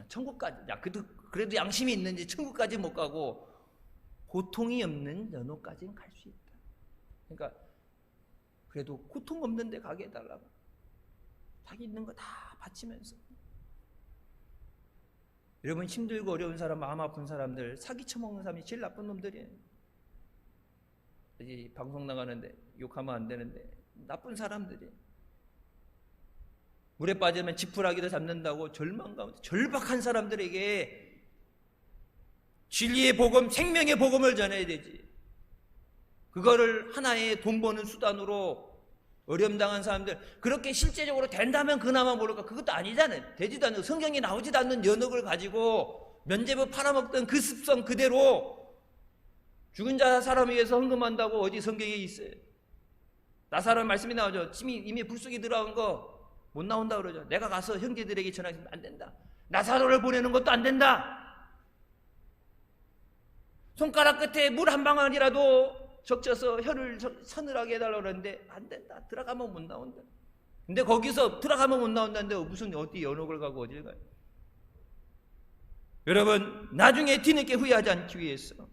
A: 천국까지, 그래도 양심이 있는지 천국까지 못 가고 고통이 없는 연옥까지는 갈 수 있다. 그러니까 그래도 고통 없는 데 가게 해달라고 자기 있는 거 다 바치면서. 여러분 힘들고 어려운 사람, 마음 아픈 사람들, 사기 쳐먹는 사람이 제일 나쁜 놈들이에요. 이 방송 나가는데 욕하면 안 되는데 나쁜 사람들이 물에 빠지면 지푸라기도 잡는다고 절망 가운데 절박한 사람들에게 진리의 복음, 생명의 복음을 전해야 되지. 그거를 하나의 돈 버는 수단으로 어려움당한 사람들, 그렇게 실제적으로 된다면 그나마 모를까. 그것도 아니잖아요. 되지도 않는, 성경에 나오지도 않는 연옥을 가지고 면죄부 팔아먹던 그 습성 그대로 죽은 자 사람을 위해서 헌금한다고 어디 성경에 있어요? 나사로 말씀이 나오죠. 이미 불속에 들어간 거 못 나온다 그러죠. 내가 가서 형제들에게 전하면 안 된다. 나사로를 보내는 것도 안 된다. 손가락 끝에 물 한 방울이라도 적셔서 혀를 서늘하게 해달라고 그러는데 안 된다. 들어가면 못 나온다. 근데 거기서 들어가면 못 나온다는데 무슨 어디 연옥을 가고 어딜 가요? 여러분, 나중에 뒤늦게 후회하지 않기 위해서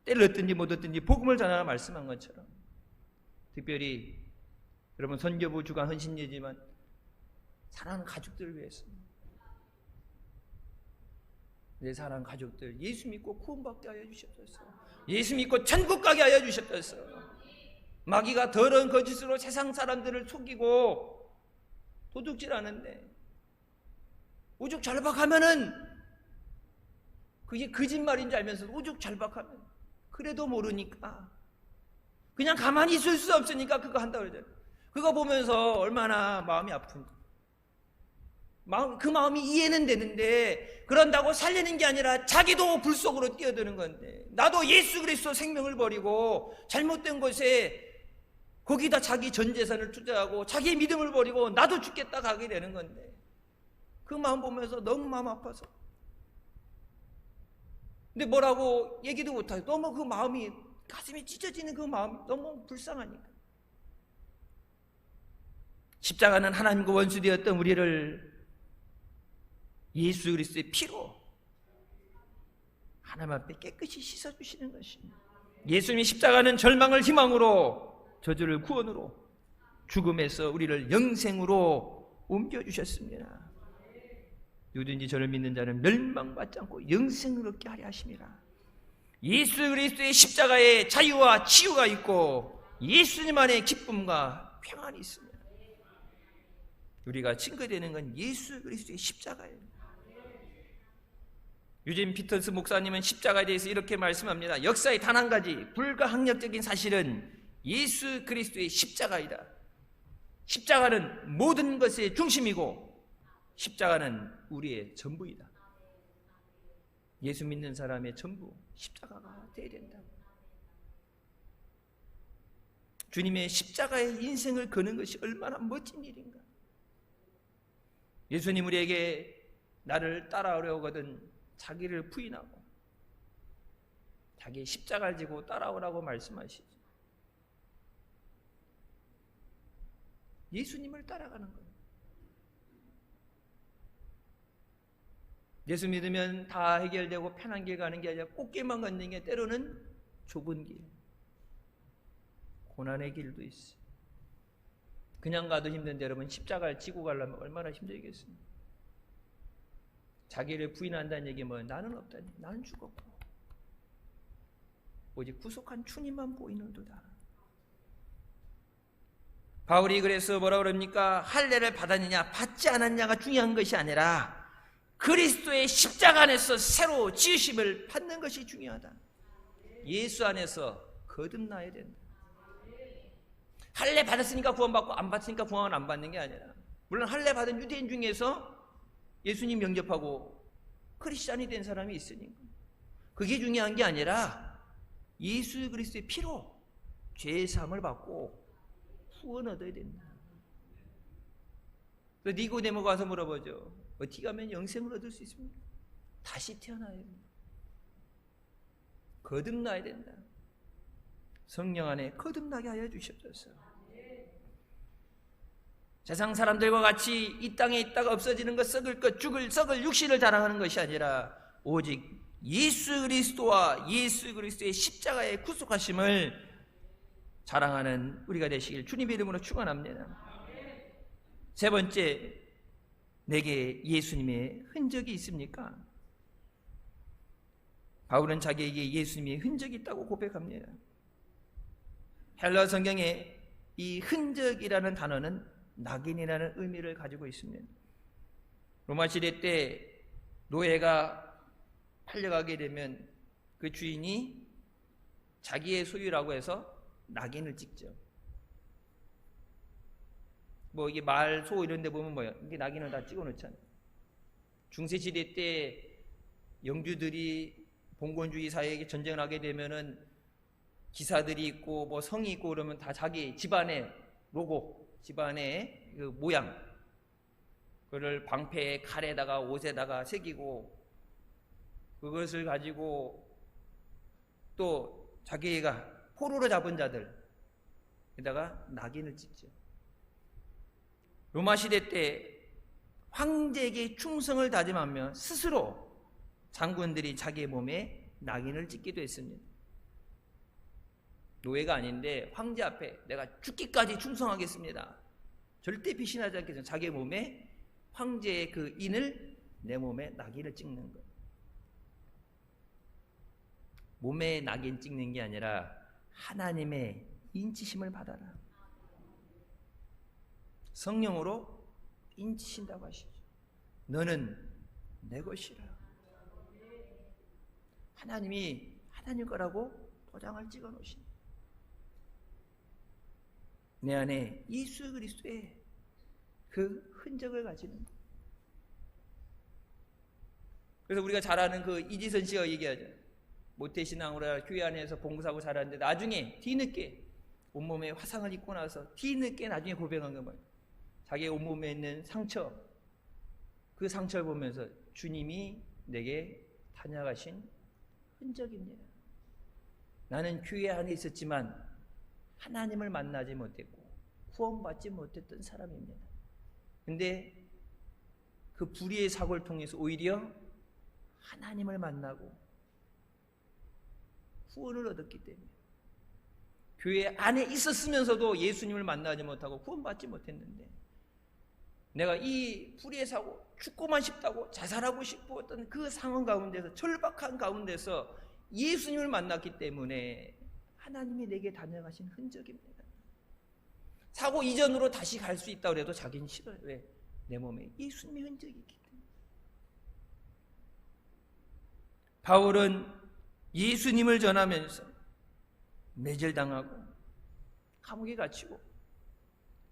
A: 때를 얻든지 못 얻든지 복음을 전하라 말씀한 것처럼, 특별히 여러분 선교부 주간 헌신예지만 사랑하는 가족들을 위해서, 내 사랑하는 가족들 예수 믿고 구원받게 하여 주셨소서. 예수 믿고 천국 가게 하여 주셨소서. 마귀가 더러운 거짓으로 세상 사람들을 속이고 도둑질하는데 오죽 절박하면은, 그게 거짓말인 줄 알면서 오죽 절박하면, 그래도 모르니까 그냥 가만히 있을 수 없으니까 그거 한다고 그러잖아요. 그거 보면서 얼마나 마음이 아픈지. 그 마음이 이해는 되는데, 그런다고 살리는 게 아니라 자기도 불 속으로 뛰어드는 건데, 나도 예수 그리스도 생명을 버리고 잘못된 곳에 거기다 자기 전 재산을 투자하고 자기 믿음을 버리고 나도 죽겠다 가게 되는 건데, 그 마음 보면서 너무 마음 아파서. 근데 뭐라고 얘기도 못하고, 너무 그 마음이, 가슴이 찢어지는 그 마음, 너무 불쌍하니까. 십자가는 하나님과 원수되었던 우리를 예수 그리스도의 피로 하나님 앞에 깨끗이 씻어주시는 것입니다. 예수님의 십자가는 절망을 희망으로, 저주를 구원으로, 죽음에서 우리를 영생으로 옮겨주셨습니다. 누구든지 저를 믿는 자는 멸망받지 않고 영생을 얻게 하려 하심이라. 예수 그리스도의 십자가에 자유와 치유가 있고 예수님 안에 기쁨과 평안이 있습니다. 우리가 증거되는 건 예수 그리스도의 십자가예요. 유진 피터스 목사님은 십자가에 대해서 이렇게 말씀합니다. 역사의 단 한 가지 불가항력적인 사실은 예수 그리스도의 십자가이다. 십자가는 모든 것의 중심이고 십자가는 우리의 전부이다. 예수 믿는 사람의 전부 십자가가 되어야 된다. 주님의 십자가의 인생을 거는 것이 얼마나 멋진 일인가. 예수님 우리에게 나를 따라오려거든 자기를 부인하고 자기의 십자가를 지고 따라오라고 말씀하시죠. 예수님을 따라가는 거예요. 예수 믿으면 다 해결되고 편한 길 가는 게 아니라 꽃길만 걷는 게 때로는 좁은 길, 고난의 길도 있어요. 그냥 가도 힘든데 여러분 십자가를 지고 가려면 얼마나 힘들겠습니까? 자기를 부인한다는 얘기면 나는 없다니, 나는 죽었고 오직 구속한 주님만 보이는도다. 바울이 그래서 뭐라 그럽니까? 할례를 받았느냐 받지 않았냐가 중요한 것이 아니라 그리스도의 십자가 안에서 새로 지으심을 받는 것이 중요하다. 예수 안에서 거듭나야 된다. 할례 받았으니까 구원받고 안 받으니까 구원 안 받는 게 아니라, 물론 할례 받은 유대인 중에서 예수님 영접하고 크리스찬이 된 사람이 있으니까 그게 중요한 게 아니라 예수 그리스도의 피로 죄의 사함을 받고 후원 얻어야 된다. 니고데모가 와서 물어보죠. 어떻게 하면 영생을 얻을 수 있습니까? 다시 태어나야 됩니다. 거듭나야 된다. 성령 안에 거듭나게 하여 주시옵소서. 세상 사람들과 같이 이 땅에 있다가 없어지는 것, 썩을 것, 썩을 육신을 자랑하는 것이 아니라 오직 예수 그리스도와 예수 그리스도의 십자가의 구속하심을 자랑하는 우리가 되시길 주님의 이름으로 축원합니다. 세 번째, 내게 예수님의 흔적이 있습니까? 바울은 자기에게 예수님의 흔적이 있다고 고백합니다. 헬라 성경에 이 흔적이라는 단어는 낙인이라는 의미를 가지고 있습니다. 로마 시대 때 노예가 팔려가게 되면 그 주인이 자기의 소유라고 해서 낙인을 찍죠. 뭐 이게 말, 소 이런 데 보면 뭐예요? 이게 낙인을 다 찍어 놓잖아요. 중세 시대 때 영주들이 봉건주의 사회에 전쟁을 하게 되면은 기사들이 있고 뭐 성이 있고 그러면 다 자기 집안의 로고, 집안의 그 모양, 그걸 방패에 칼에다가 옷에다가 새기고 그것을 가지고 또 자기가 포로로 잡은 자들에다가 낙인을 찍죠. 로마 시대 때 황제에게 충성을 다짐하며 스스로 장군들이 자기의 몸에 낙인을 찍기도 했습니다. 노예가 아닌데 황제 앞에 내가 죽기까지 충성하겠습니다. 절대 배신하지 않겠습니다. 자기의 몸에 황제의 그 인을 내 몸에 낙인을 찍는 것. 몸에 낙인 찍는 게 아니라 하나님의 인치심을 받아라. 성령으로 인치신다고 하시죠. 너는 내 것이라. 하나님이 하나님 거라고 도장을 찍어 놓으신 내 안에 예수 그리스도의 그 흔적을 가지는 것. 그래서 우리가 잘 아는 그 이지선 씨가 얘기하죠. 모태신앙으로 교회 안에서 봉사하고 자랐는데 나중에 뒤늦게 온몸에 화상을 입고 나서 뒤늦게 나중에 고백한 거 뭐예요? 자기 온몸에 있는 상처, 그 상처를 보면서 주님이 내게 다녀가신 흔적입니다. 나는 교회 안에 있었지만 하나님을 만나지 못했고 구원받지 못했던 사람입니다. 근데 그 불의의 사고를 통해서 오히려 하나님을 만나고 구원을 얻었기 때문에 교회 안에 있었으면서도 예수님을 만나지 못하고 구원받지 못했는데 내가 이 불의의 사고, 죽고만 싶다고 자살하고 싶었던 그 상황 가운데서 절박한 가운데서 예수님을 만났기 때문에 하나님이 내게 다녀가신 흔적입니다. 사고 이전으로 다시 갈 수 있다고 해도 자기는 싫어요. 왜? 내 몸에 예수님의 흔적이 있기 때문에. 바울은 예수님을 전하면서 매질당하고 감옥에 갇히고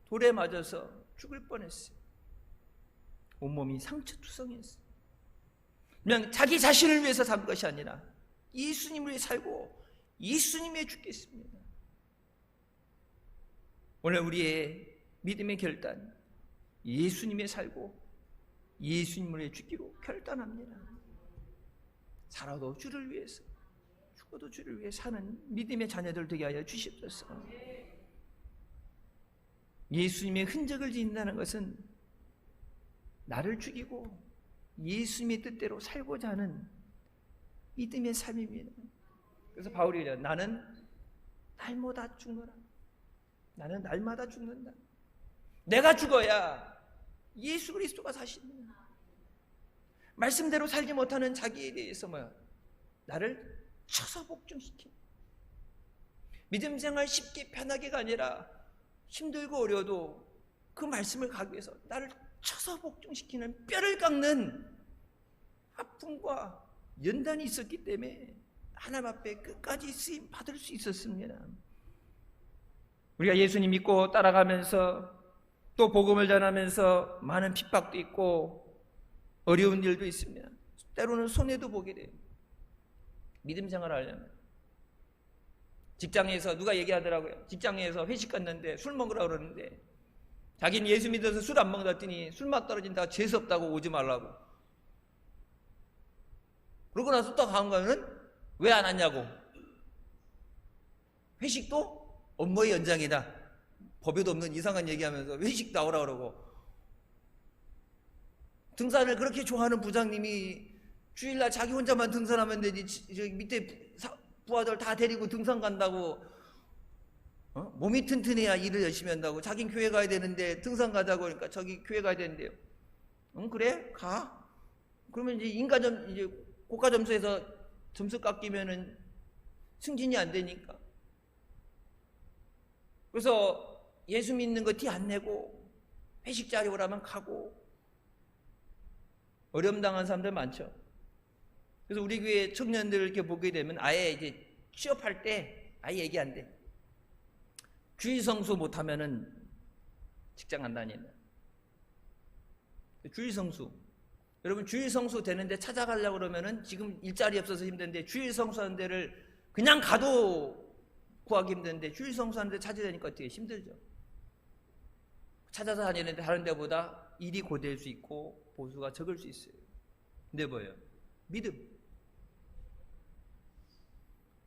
A: 돌에 맞아서 죽을 뻔했어요. 온몸이 상처투성이었어요. 그냥 자기 자신을 위해서 산 것이 아니라 예수님을 위해 살고 예수님 위해 죽겠습니다. 오늘 우리의 믿음의 결단, 예수님에 살고 예수님을 위해 죽기로 결단합니다. 살아도 주를 위해서, 죽어도 주를 위해 사는 믿음의 자녀들 되게 하여 주시옵소서. 예수님의 흔적을 지닌다는 것은 나를 죽이고 예수님의 뜻대로 살고자 하는 믿음의 삶입니다. 그래서 바울이 이래요. 나는 날마다 죽노라. 나는 날마다 죽는다. 내가 죽어야 예수 그리스도가 사십니다. 말씀대로 살지 못하는 자기에 대해서 나를 쳐서 복종시키는, 믿음 생활 쉽게 편하게가 아니라 힘들고 어려도 그 말씀을 가기 위해서 나를 쳐서 복종시키는, 뼈를 깎는 아픔과 연단이 있었기 때문에 하나님 앞에 끝까지 쓰임 받을 수 있었습니다. 우리가 예수님 믿고 따라가면서 또 복음을 전하면서 많은 핍박도 있고 어려운 일도 있습니다. 때로는 손해도 보게 돼요. 믿음 생활을 하려면. 직장에서 누가 얘기하더라고요. 직장에서 회식 갔는데 술 먹으라고 그러는데 자기는 예수 믿어서 술 안 먹는다 했더니 술맛 떨어진다고 재수없다고 오지 말라고. 그러고 나서 또 가은 거는 왜 안 왔냐고. 회식도 업무의 연장이다. 법에도 없는 이상한 얘기하면서 회식 나오라 그러고. 등산을 그렇게 좋아하는 부장님이 주일날 자기 혼자만 등산하면 되지 저기 밑에 부하들 다 데리고 등산 간다고 몸이 튼튼해야 일을 열심히 한다고. 자긴 교회 가야 되는데 등산 가자고 하니까 저기 교회 가야 되는데요. 그래? 가. 그러면 이제 인가점 이제 고가점수에서 점수 깎이면은 승진이 안 되니까. 그래서 예수 믿는 거 티 안 내고 회식 자리 오라면 가고 어려움 당한 사람들 많죠. 그래서 우리 교회 청년들 이렇게 보게 되면 아예 이제 취업할 때 아예 얘기 안 돼. 주일 성수 못하면은 직장 안 다닌다. 주일 성수. 여러분 주일 성수 되는데 찾아가려고 그러면은 지금 일자리 없어서 힘든데 주일 성수하는 데를 그냥 가도 구하기 힘든데 주일 성수하는 데 찾아야 되니까 어떻게 힘들죠. 찾아서 다니는데 다른 데보다 일이 고될 수 있고 보수가 적을 수 있어요. 근데 뭐예요? 믿음.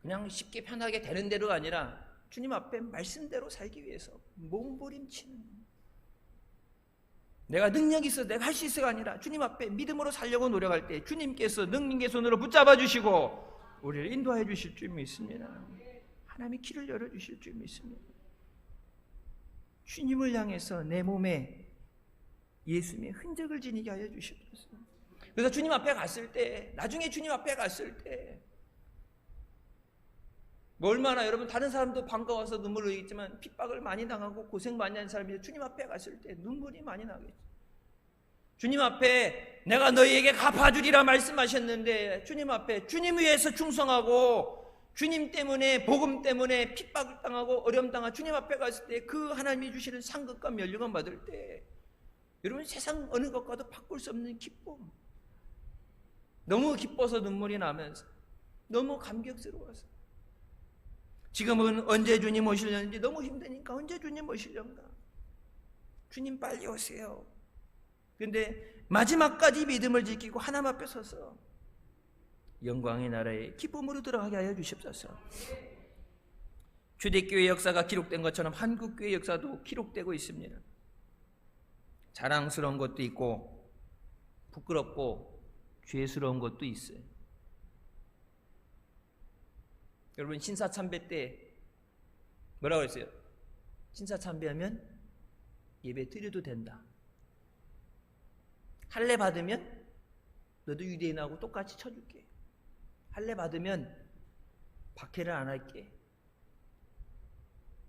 A: 그냥 쉽게 편하게 되는 대로가 아니라 주님 앞에 말씀대로 살기 위해서 몸부림치는, 내가 능력이 있어 내가 할 수 있어가 아니라 주님 앞에 믿음으로 살려고 노력할 때 주님께서 능력의 손으로 붙잡아 주시고 우리를 인도하여 주실 줄 믿습니다. 하나님이 길을 열어주실 줄 믿습니다. 주님을 향해서 내 몸에 예수님의 흔적을 지니게 하여 주시옵소서. 그래서 주님 앞에 갔을 때, 나중에 주님 앞에 갔을 때 뭐 얼마나 여러분 다른 사람도 반가워서 눈물을 흘리겠지만 핍박을 많이 당하고 고생 많이 한 사람이 주님 앞에 갔을 때 눈물이 많이 나겠죠. 주님 앞에 내가 너희에게 갚아주리라 말씀하셨는데 주님 앞에 주님 위해서 충성하고 주님 때문에 복음 때문에 핍박을 당하고 어려움 당한 주님 앞에 갔을 때 그 하나님이 주시는 상급과 면류관 받을 때 여러분 세상 어느 것과도 바꿀 수 없는 기쁨, 너무 기뻐서 눈물이 나면서 너무 감격스러워서 지금은 언제 주님 오시려는지 너무 힘드니까 언제 주님 오시려는가, 주님 빨리 오세요. 그런데 마지막까지 믿음을 지키고 하나님 앞에 서서 영광의 나라에 기쁨으로 들어가게 하여 주시옵소서. 초대교회 역사가 기록된 것처럼 한국교회 역사도 기록되고 있습니다. 자랑스러운 것도 있고 부끄럽고 죄스러운 것도 있어요. 여러분 신사참배 때 뭐라고 했어요? 신사참배하면 예배 드려도 된다. 할례 받으면 너도 유대인하고 똑같이 쳐줄게. 할례 받으면 박해를 안 할게.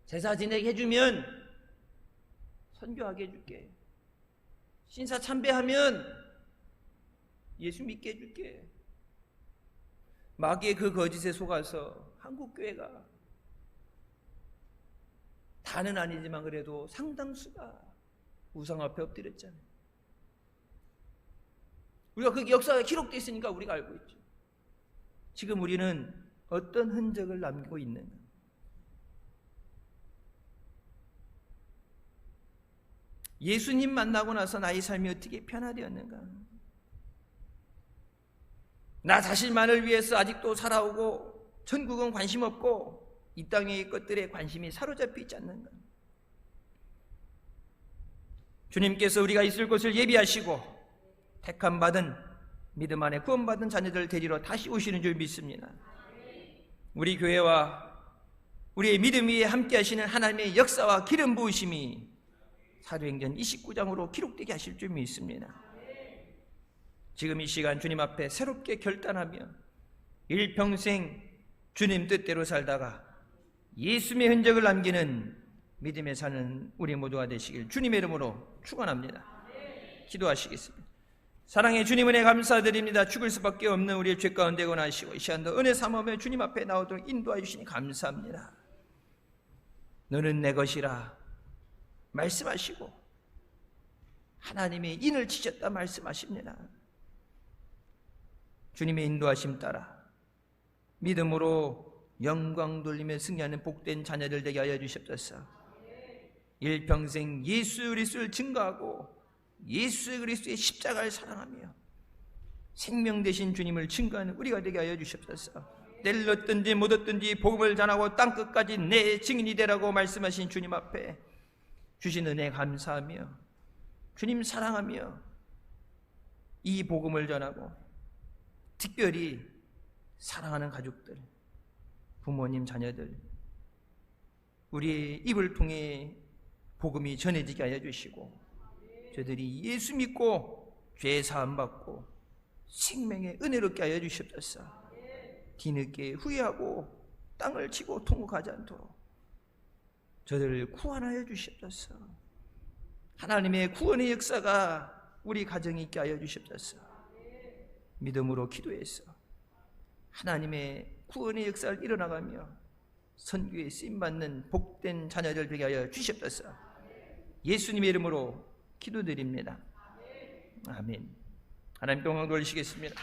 A: 제사 지내게 해주면 선교하게 해줄게. 신사 참배하면 예수 믿게 해줄게. 마귀의 그 거짓에 속아서 한국교회가 다는 아니지만 그래도 상당수가 우상 앞에 엎드렸잖아요. 우리가 그 역사가 기록되어 있으니까 우리가 알고 있죠. 지금 우리는 어떤 흔적을 남기고 있는가? 예수님 만나고 나서 나의 삶이 어떻게 변화되었는가? 나 자신만을 위해서 아직도 살아오고 천국은 관심 없고 이 땅의 것들에 관심이 사로잡혀 있지 않는가? 주님께서 우리가 있을 곳을 예비하시고 택함받은 믿음 안에 구원받은 자녀들 데리러 다시 오시는 줄 믿습니다. 우리 교회와 우리의 믿음 위에 함께 하시는 하나님의 역사와 기름 부으심이 사도행전 29장으로 기록되게 하실 줄 믿습니다. 지금 이 시간 주님 앞에 새롭게 결단하며 일평생 주님 뜻대로 살다가 예수님의 흔적을 남기는 믿음에 사는 우리 모두가 되시길 주님의 이름으로 축원합니다. 기도하시겠습니다. 사랑의 주님 은혜 감사드립니다. 죽을 수밖에 없는 우리의 죄 가운데 권하시고 이 시간도 은혜 삼으며 주님 앞에 나오도록 인도하여 주시니 감사합니다. 너는 내 것이라 말씀하시고 하나님의 인을 치셨다 말씀하십니다. 주님의 인도하심 따라 믿음으로 영광 돌리며 승리하는 복된 자녀들 되게 하여 주시옵소서. 일평생 예수 그리스도를 증거하고 예수 그리스도의 십자가를 사랑하며 생명 되신 주님을 증거하는 우리가 되게 하여 주시옵소서. 때를 얻든지 못 얻든지 복음을 전하고 땅끝까지 내 증인이 되라고 말씀하신 주님 앞에 주신 은혜 감사하며 주님 사랑하며 이 복음을 전하고 특별히 사랑하는 가족들, 부모님, 자녀들 우리의 입을 통해 복음이 전해지게 하여 주시고 저들이 예수 믿고 죄 사함 받고 생명의 은혜롭게 하여 주시옵소서. 뒤늦게 후회하고 땅을 치고 통곡하지 않도록 저들을 구원하여 주시옵소서. 하나님의 구원의 역사가 우리 가정에 있게 하여 주시옵소서. 믿음으로 기도해서 하나님의 구원의 역사를 일어나가며 선교에 쓰임받는 복된 자녀들 되게 하여 주시옵소서. 예수님의 이름으로 기도드립니다. 아멘. 하나님 영광 돌리시겠습니다.